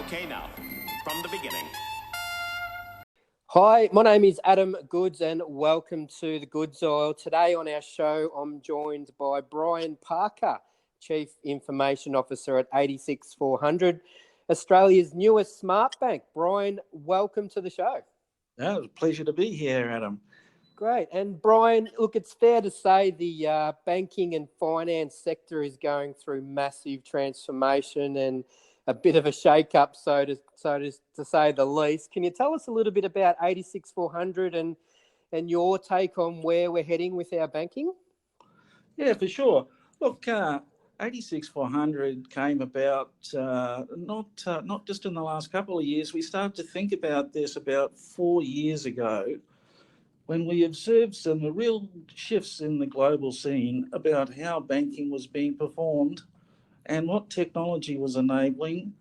Okay, now, from the beginning. Hi, my name is Adam Goods and welcome to the Goods Oil. Today on our show, I'm joined by Brian Parker, Chief Information Officer at 86400, Australia's newest smart bank. Brian, welcome to the show. It's a pleasure to be here, Adam. Great. And Brian, look, it's fair to say the banking and finance sector is going through massive transformation and a bit of a shake-up, so to say the least. Can you tell us a little bit about 86400 and your take on where we're heading with our banking? Yeah, for sure. Look, 86400 came about not just in the last couple of years. We started to think about this about 4 years ago when we observed some real shifts in the global scene about how banking was being performed and what technology was enabling,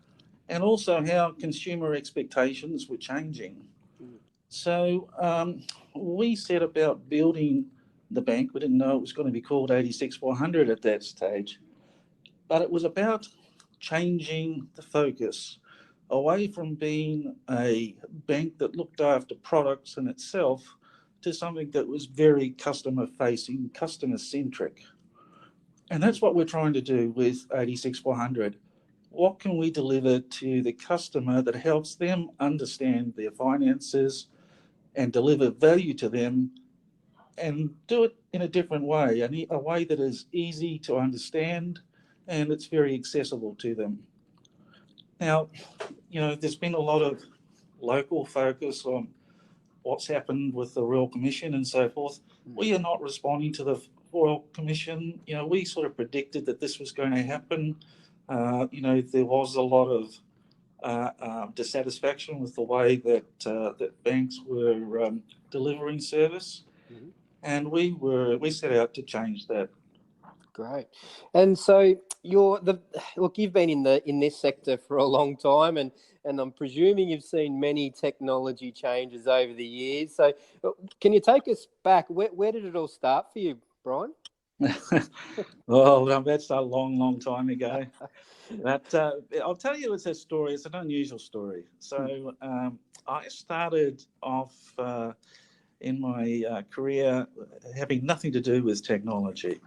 and also how consumer expectations were changing. So we set about building the bank. We didn't know it was going to be called 86400 at that stage, but it was about changing the focus away from being a bank that looked after products in itself to something that was very customer facing, customer centric. And that's what we're trying to do with 86400. What can we deliver to the customer that helps them understand their finances and deliver value to them, and do it in a different way, a way that is easy to understand and it's very accessible to them. Now, there's been a lot of local focus on what's happened with the Royal Commission and so forth. We are not responding to the Royal Commission. We sort of predicted that this was going to happen. There was a lot of dissatisfaction with the way that banks were delivering service, and we set out to change that. Great. And so you've been in this sector for a long time, and I'm presuming you've seen many technology changes over the years. So can you take us back? Where did it all start for you, Brian? Well, that's a long, long time ago. But I'll tell you, it's a story. It's an unusual story. So I started off in my career having nothing to do with technology.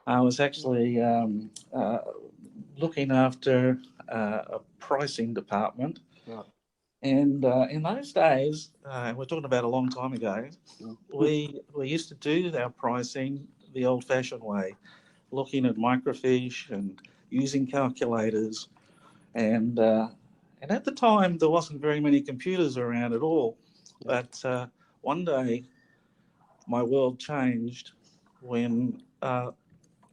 I was actually looking after a pricing department. Right. And in those days, we're talking about a long time ago, we used to do our pricing the old-fashioned way, looking at microfiche and using calculators. And at the time, there wasn't very many computers around at all. Yeah. But one day, my world changed when I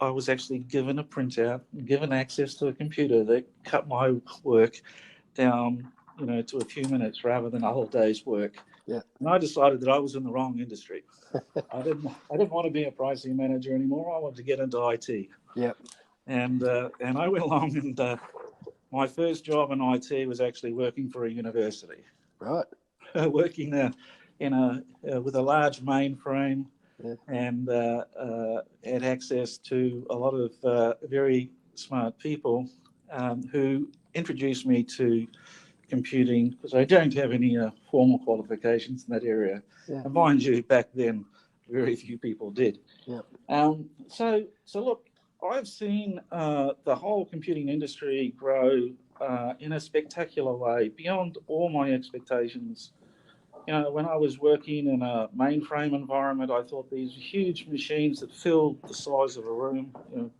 was actually given a printout, given access to a computer that cut my work down, to a few minutes rather than a whole day's work. Yeah. And I decided that I was in the wrong industry. I didn't want to be a pricing manager anymore. I wanted to get into IT. Yeah. And I went along, and my first job in IT was actually working for a university. Right. Working with a large mainframe. Yeah. And had access to a lot of very smart people who introduced me to computing, because I don't have any formal qualifications in that area. Yeah. And mind you, back then, very few people did. Yeah. So look, I've seen the whole computing industry grow in a spectacular way, beyond all my expectations. When I was working in a mainframe environment, I thought these huge machines that filled the size of a room,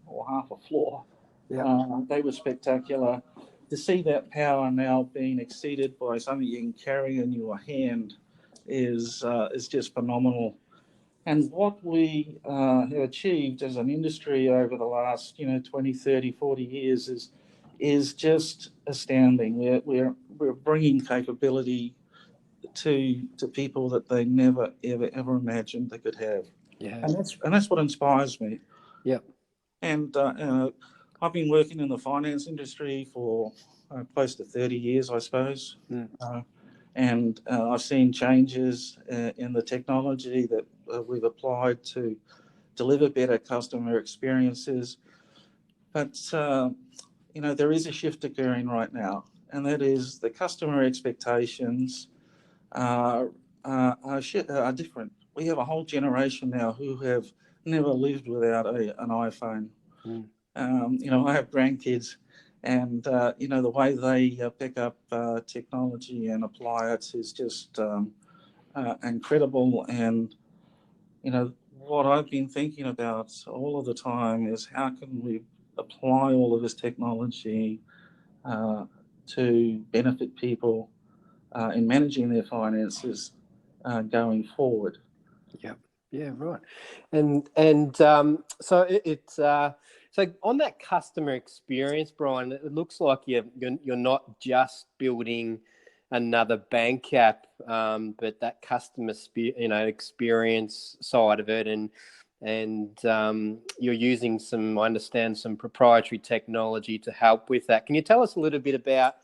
or half a floor, they were spectacular. To see that power now being exceeded by something you can carry in your hand is just phenomenal. And what we have achieved as an industry over the last 20, 30, 40 years is just astounding. We're bringing capability to people that they never ever imagined they could have. Yeah. And that's what inspires me. Yeah. And I've been working in the finance industry for close to 30 years, I suppose. And I've seen changes in the technology that we've applied to deliver better customer experiences. But there is a shift occurring right now, and that is the customer expectations are different. We have a whole generation now who have never lived without an iPhone. I have grandkids, and the way they pick up technology and apply it is just incredible. And what I've been thinking about all of the time is how can we apply all of this technology to benefit people in managing their finances going forward. Yeah, right. And so it's so on that customer experience, Brian, it looks like you're not just building another bank app, but that customer experience side of it, and you're using I understand some proprietary technology to help with that. Can you tell us a little bit about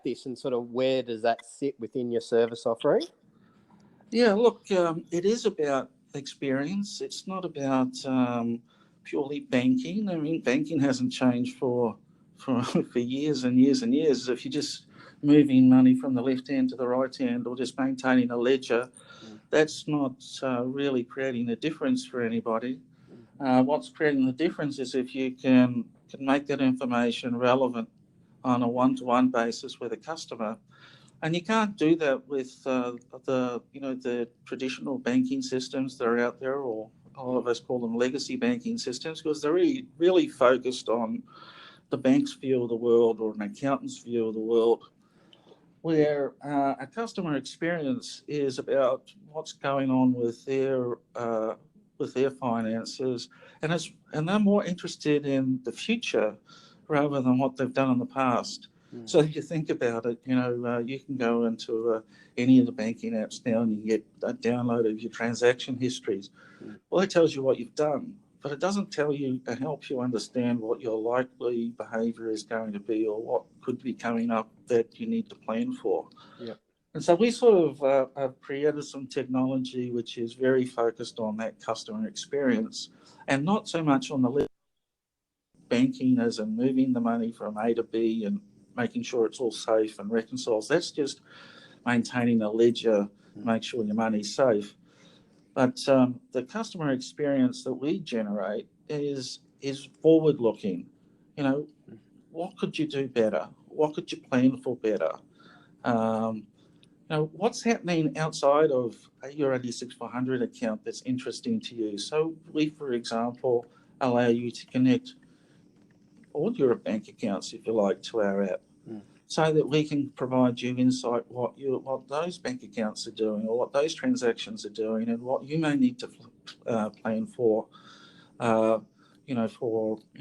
this and sort of where does that sit within your service offering? Yeah, look, it is about experience. It's not about purely banking. I mean, banking hasn't changed for for years and years and years. If you're just moving money from the left hand to the right hand, or just maintaining a ledger, that's not really creating a difference for anybody. What's creating the difference is if you can make that information relevant on a one-to-one basis with a customer. And you can't do that with the traditional banking systems that are out there, or all of us call them legacy banking systems, because they're really focused on the bank's view of the world or an accountant's view of the world, where a customer experience is about what's going on with their finances, and they're more interested in the future rather than what they've done in the past. So if you think about it, you can go into any of the banking apps now and you can get a download of your transaction histories. Well, it tells you what you've done, but it doesn't tell you and help you understand what your likely behaviour is going to be, or what could be coming up that you need to plan for. Yeah. And so we sort of have created some technology which is very focused on that customer experience, and not so much on the banking as in moving the money from A to B and making sure it's all safe and reconciles. That's just maintaining a ledger, make sure your money's safe. But the customer experience that we generate is forward-looking. What could you do better? What could you plan for better? What's happening outside of your 86-400 account that's interesting to you? So we, for example, allow you to connect all your bank accounts, if you like, to our app, so that we can provide you insight what those bank accounts are doing, or what those transactions are doing, and what you may need to plan for. For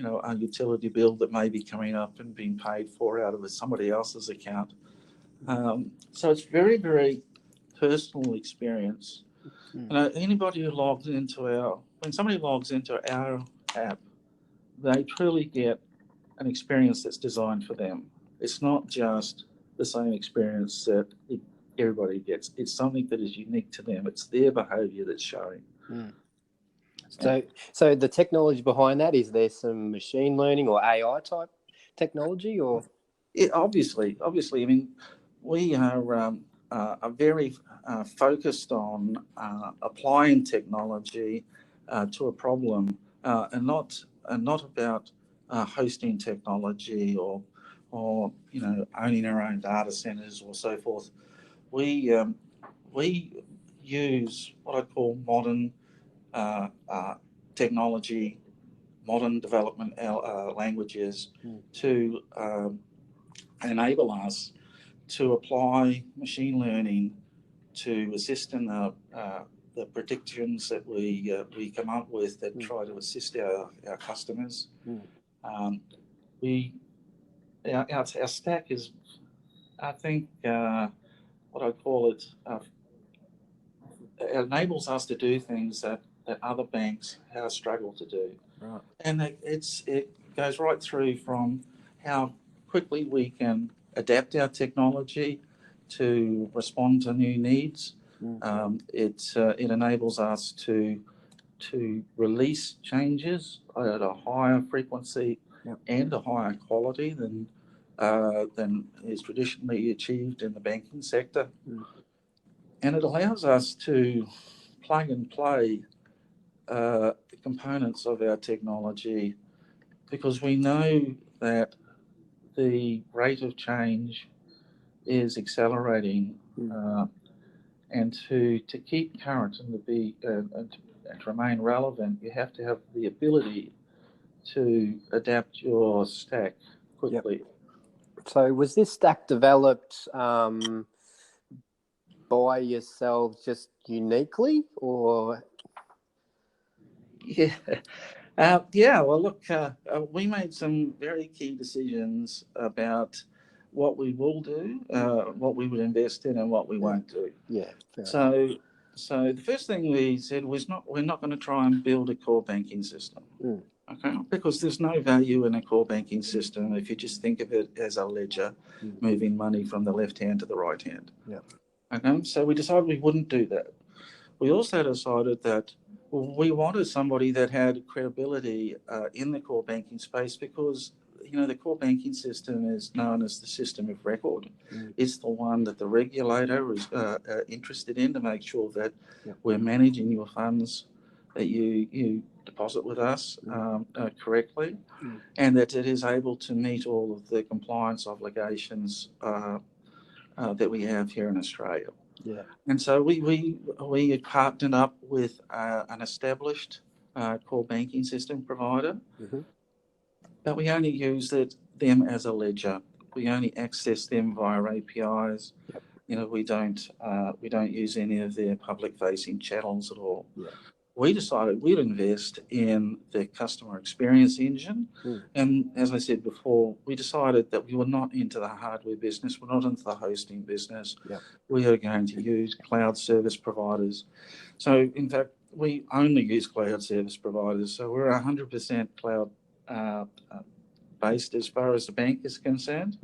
a utility bill that may be coming up and being paid for out of somebody else's account. So it's very, very personal experience. Anybody who logs when somebody logs into our app, they truly get an experience that's designed for them. It's not just the same experience that everybody gets. It's something that is unique to them. It's their behaviour that's showing. So the technology behind that, is there some machine learning or AI type technology, or? Yeah, obviously. I mean, we are very focused on applying technology to a problem, and not about hosting technology or owning our own data centers or so forth. We use what I call modern technology, modern development languages to enable us to apply machine learning to assist in the predictions that we come up with that try to assist our customers. Our stack is, I think, what I call it, it enables us to do things that other banks struggle to do. Right. And it goes right through from how quickly we can adapt our technology to respond to new needs. It enables us to release changes at a higher frequency and a higher quality than than is traditionally achieved in the banking sector. Mm. And it allows us to plug and play the components of our technology, because we know that the rate of change is accelerating, and to keep current and to be and to remain relevant, you have to have the ability to adapt your stack quickly. So was this stack developed by yourselves just uniquely, or? Yeah. Well, look, we made some very key decisions about what we will do, what we will invest in, and what we won't do. Yeah. Fair enough. So the first thing we said was we're not going to try and build a core banking system. Okay, because there's no value in a core banking system if you just think of it as a ledger moving money from the left hand to the right hand. Yeah. Okay, so we decided we wouldn't do that. We also decided that we wanted somebody that had credibility in the core banking space, because the core banking system is known as the system of record. It's the one that the regulator is interested in to make sure that we're managing your funds that you deposit with us correctly, and that it is able to meet all of the compliance obligations that we have here in Australia. Yeah. And so we partnered up with an established core banking system provider, but we only use them as a ledger. We only access them via APIs. We don't use any of their public-facing channels at all. We decided we'd invest in the customer experience engine. And as I said before, we decided that we were not into the hardware business. We're not into the hosting business. We are going to use cloud service providers. So, in fact, we only use cloud service providers. So we're 100% cloud based as far as the bank is concerned.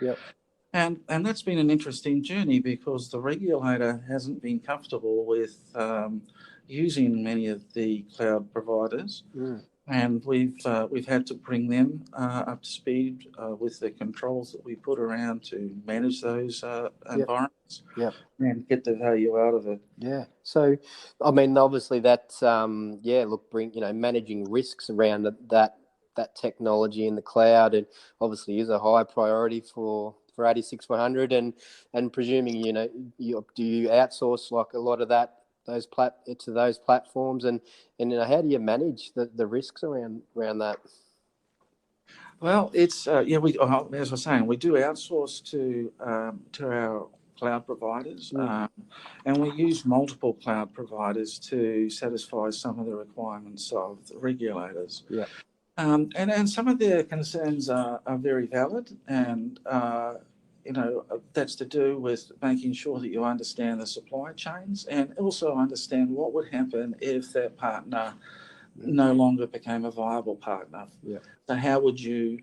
And that's been an interesting journey, because the regulator hasn't been comfortable with using many of the cloud providers, and we've had to bring them up to speed with the controls that we put around to manage those environments and get the value out of it. Yeah. So, I mean, obviously that's managing risks around that technology in the cloud, and obviously is a high priority for 86100, and presuming do you outsource like a lot of those platforms, and how do you manage the risks around that? Well, it's we as I was saying, we do outsource to our cloud providers, and we use multiple cloud providers to satisfy some of the requirements of the regulators. And some of their concerns are very valid, and that's to do with making sure that you understand the supply chains, and also understand what would happen if that partner no longer became a viable partner. So how would you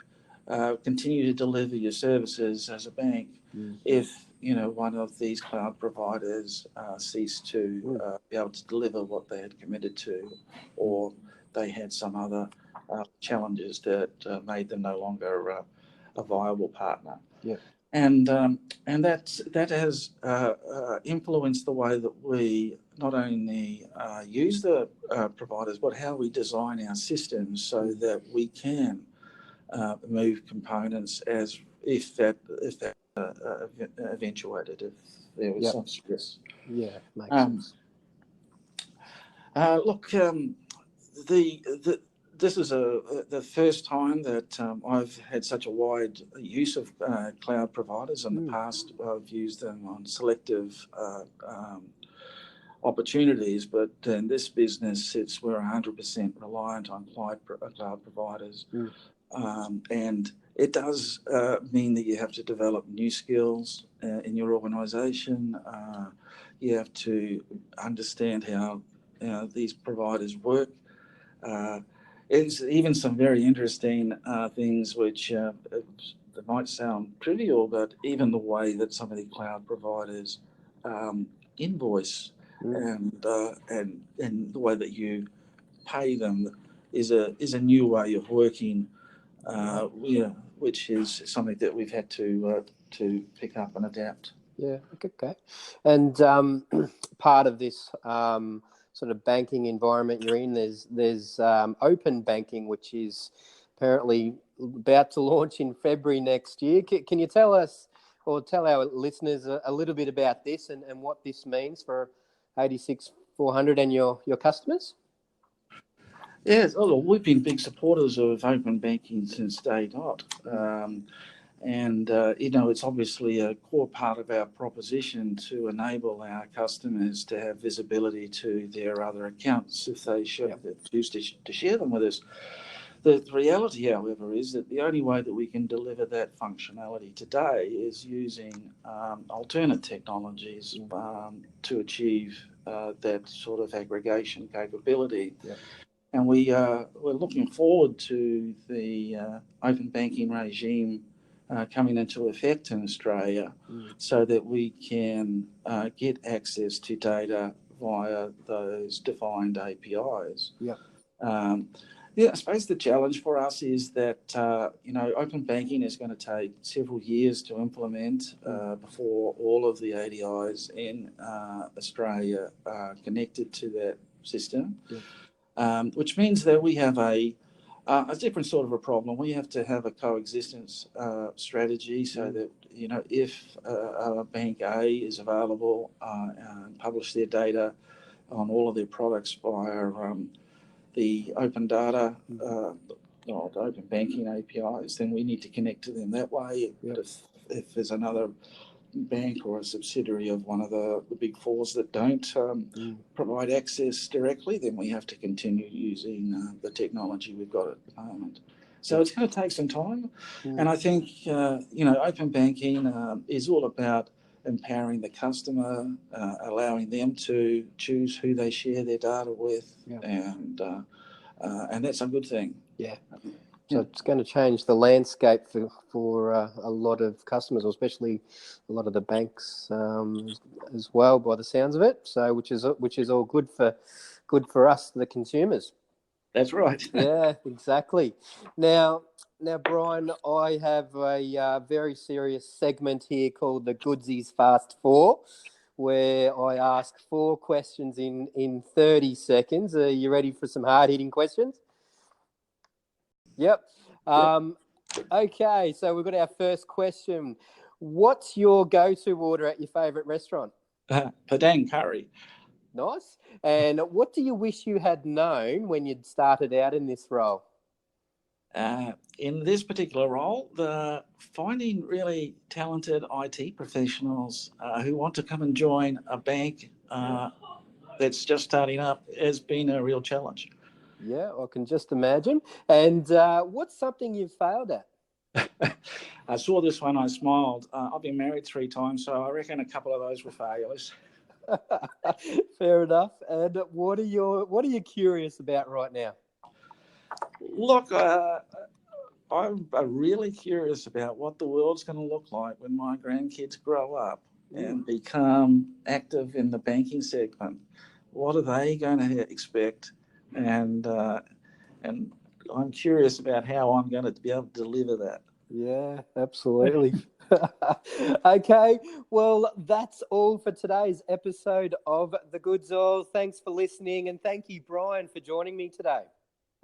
continue to deliver your services as a bank if one of these cloud providers ceased to be able to deliver what they had committed to, or they had some other challenges that made them no longer a viable partner. And that has influenced the way that we not only use the providers, but how we design our systems so that we can move components as if that eventuated, if there was some stress. Makes sense. Look, this is the first time that I've had such a wide use of cloud providers. In the past, I've used them on selective opportunities, but in this business, we're 100% reliant on cloud providers. And it does mean that you have to develop new skills in your organisation. You have to understand how these providers work. It's even some very interesting things which that might sound trivial, but even the way that some of the cloud providers invoice and the way that you pay them is a new way of working. which is something that we've had to pick up and adapt. Yeah, okay. And part of this sort of banking environment you're in, there's open banking, which is apparently about to launch in February next year. Can you tell us or tell our listeners a little bit about this and what this means for 86400 and your customers? Yes, we've been big supporters of open banking since day dot. It's obviously a core part of our proposition to enable our customers to have visibility to their other accounts if they choose to share them with us. The reality, however, is that the only way that we can deliver that functionality today is using alternate technologies to achieve that sort of aggregation capability. Yep. And we're looking forward to the open banking regime coming into effect in Australia so that we can get access to data via those defined APIs. Yeah. I suppose the challenge for us is that, open banking is going to take several years to implement before all of the ADIs in Australia are connected to that system, which means that we have a different sort of a problem. We have to have a coexistence strategy so that, if Bank A is available and publish their data on all of their products via the open data, the open banking APIs, then we need to connect to them that way. But if there's another bank or a subsidiary of one of the big fours that don't provide access directly, then we have to continue using the technology we've got at the moment. So it's going to take some time. And I think, open banking is all about empowering the customer, allowing them to choose who they share their data with, and that's a good thing. Yeah. So it's going to change the landscape for a lot of customers, or especially a lot of the banks as well, by the sounds of it. So which is all good for us, the consumers. That's right. Yeah, exactly. Now, Brian, I have a very serious segment here called the Goodsies Fast Four, where I ask 4 questions in 30 seconds. Are you ready for some hard-hitting questions? Yep. Okay, so we've got our first question. What's your go-to order at your favourite restaurant? Padang curry. Nice. And what do you wish you had known when you'd started out in this role? In this particular role, finding really talented IT professionals who want to come and join a bank that's just starting up has been a real challenge. Yeah, I can just imagine. And what's something you've failed at? I saw this one, I smiled. I've been married 3 times, so I reckon a couple of those were failures. Fair enough. And what are you curious about right now? Look, I'm really curious about what the world's going to look like when my grandkids grow up and become active in the banking segment. What are they going to expect? And I'm curious about how I'm going to be able to deliver that. Yeah, absolutely. Okay, well, that's all for today's episode of The Goods Oil. Thanks for listening, and thank you, Brian, for joining me today.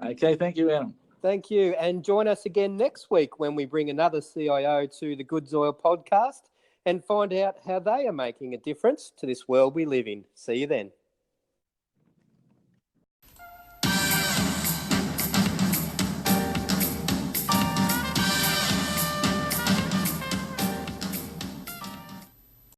Okay, thank you, Adam. Thank you, and join us again next week when we bring another CIO to the Goods Oil podcast and find out how they are making a difference to this world we live in. See you then.